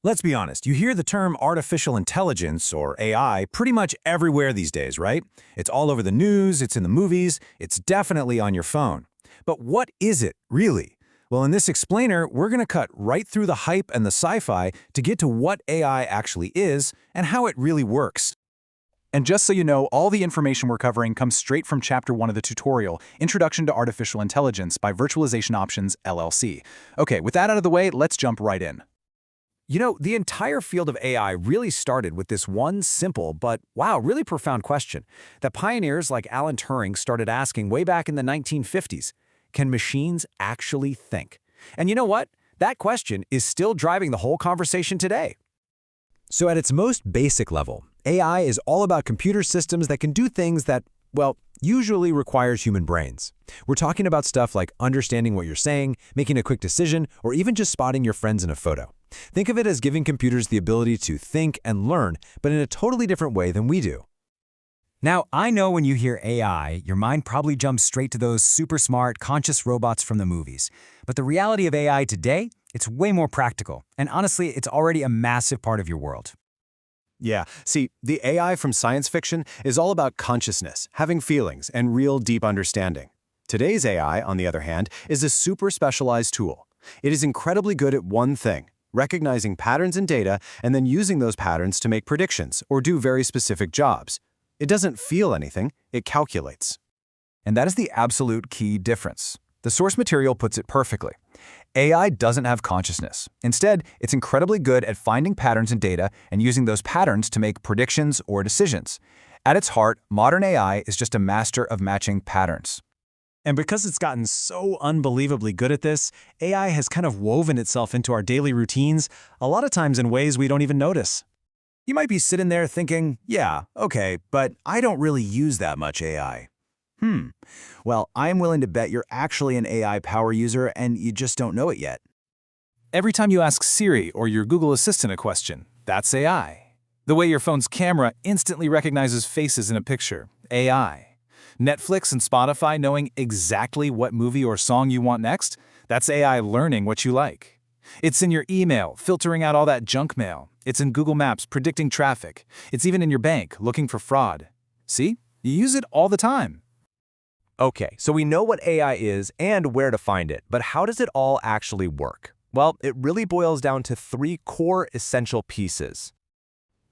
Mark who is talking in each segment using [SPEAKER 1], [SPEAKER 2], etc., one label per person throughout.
[SPEAKER 1] Let's be honest, you hear the term artificial intelligence, or AI, pretty much everywhere these days, right? It's all over the news, it's in the movies, it's definitely on your phone. But what is it, really? Well, in this explainer, we're going to cut right through the hype and the sci-fi to get to what AI actually is and how it really works.
[SPEAKER 2] And just so you know, all the information we're covering comes straight from Chapter 1 of the tutorial, Introduction to Artificial Intelligence by Virtualization Options LLC. Okay, with that out of the way, let's jump right in.
[SPEAKER 1] You know, the entire field of AI really started with this one simple but, wow, really profound question that pioneers like Alan Turing started asking way back in the 1950s. Can machines actually think? And you know what? That question is still driving the whole conversation today. So at its most basic level, AI is all about computer systems that can do things that, well, usually requires human brains. We're talking about stuff like understanding what you're saying, making a quick decision, or even just spotting your friends in a photo. Think of it as giving computers the ability to think and learn, but in a totally different way than we do.
[SPEAKER 3] Now, I know when you hear AI, your mind probably jumps straight to those super smart, conscious robots from the movies. But the reality of AI today, it's way more practical. And honestly, it's already a massive part of your world.
[SPEAKER 4] Yeah, see, the AI from science fiction is all about consciousness, having feelings, and real deep understanding. Today's AI, on the other hand, is a super specialized tool. It is incredibly good at one thing: recognizing patterns in data and then using those patterns to make predictions or do very specific jobs. It doesn't feel anything, it calculates.
[SPEAKER 2] And that is the absolute key difference. The source material puts it perfectly. AI doesn't have consciousness. Instead, it's incredibly good at finding patterns in data and using those patterns to make predictions or decisions. At its heart, modern AI is just a master of matching patterns.
[SPEAKER 5] And because it's gotten so unbelievably good at this, AI has kind of woven itself into our daily routines, a lot of times in ways we don't even notice.
[SPEAKER 1] You might be sitting there thinking, yeah, okay, but I don't really use that much AI. Well, I'm willing to bet you're actually an AI power user and you just don't know it yet.
[SPEAKER 2] Every time you ask Siri or your Google Assistant a question, that's AI. The way your phone's camera instantly recognizes faces in a picture, AI. Netflix and Spotify knowing exactly what movie or song you want next, that's AI learning what you like. It's in your email, filtering out all that junk mail. It's in Google Maps, predicting traffic. It's even in your bank, looking for fraud. See? You use it all the time.
[SPEAKER 6] Okay, so we know what AI is and where to find it, but how does it all actually work? Well, it really boils down to three core essential pieces.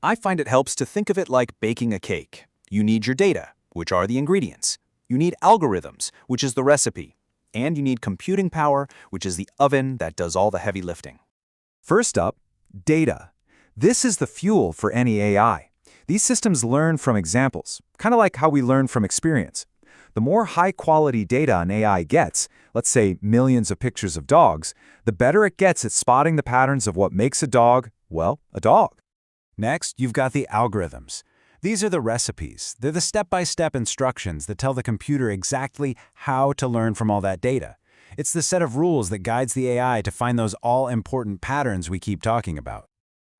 [SPEAKER 4] I find it helps to think of it like baking a cake. You need your data, which are the ingredients. You need algorithms, which is the recipe. And you need computing power, which is the oven that does all the heavy lifting.
[SPEAKER 2] First up, data. This is the fuel for any AI. These systems learn from examples, kind of like how we learn from experience. The more high-quality data an AI gets, let's say millions of pictures of dogs, the better it gets at spotting the patterns of what makes a dog, well, a dog.
[SPEAKER 1] Next, you've got the algorithms. These are the recipes. They're the step-by-step instructions that tell the computer exactly how to learn from all that data. It's the set of rules that guides the AI to find those all-important patterns we keep talking about.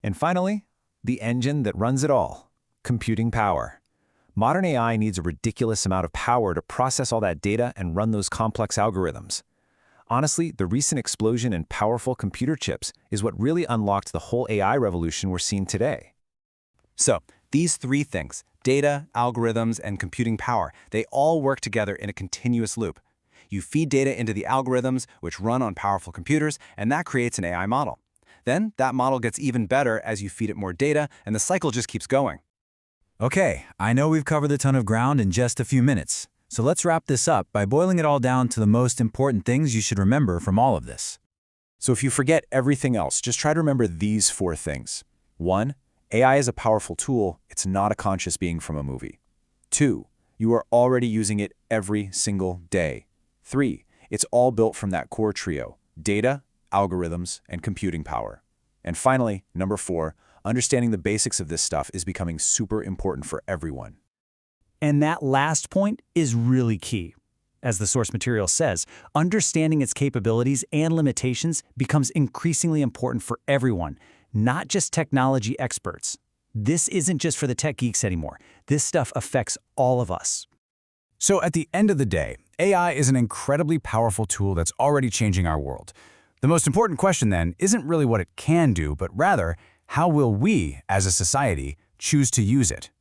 [SPEAKER 1] And finally, the engine that runs it all: computing power. Modern AI needs a ridiculous amount of power to process all that data and run those complex algorithms. Honestly, the recent explosion in powerful computer chips is what really unlocked the whole AI revolution we're seeing today. So, these three things, data, algorithms, and computing power, they all work together in a continuous loop. You feed data into the algorithms, which run on powerful computers, and that creates an AI model. Then, that model gets even better as you feed it more data, and the cycle just keeps going.
[SPEAKER 3] Okay, I know we've covered a ton of ground in just a few minutes. So let's wrap this up by boiling it all down to the most important things you should remember from all of this.
[SPEAKER 1] So if you forget everything else, just try to remember these four things. 1. AI is a powerful tool. It's not a conscious being from a movie. 2. You are already using it every single day. 3. It's all built from that core trio: data, algorithms, and computing power. And finally, number 4, understanding the basics of this stuff is becoming super important for everyone.
[SPEAKER 5] And that last point is really key. As the source material says, understanding its capabilities and limitations becomes increasingly important for everyone, not just technology experts. This isn't just for the tech geeks anymore. This stuff affects all of us.
[SPEAKER 1] So at the end of the day, AI is an incredibly powerful tool that's already changing our world. The most important question then isn't really what it can do, but rather, how will we, as a society, choose to use it?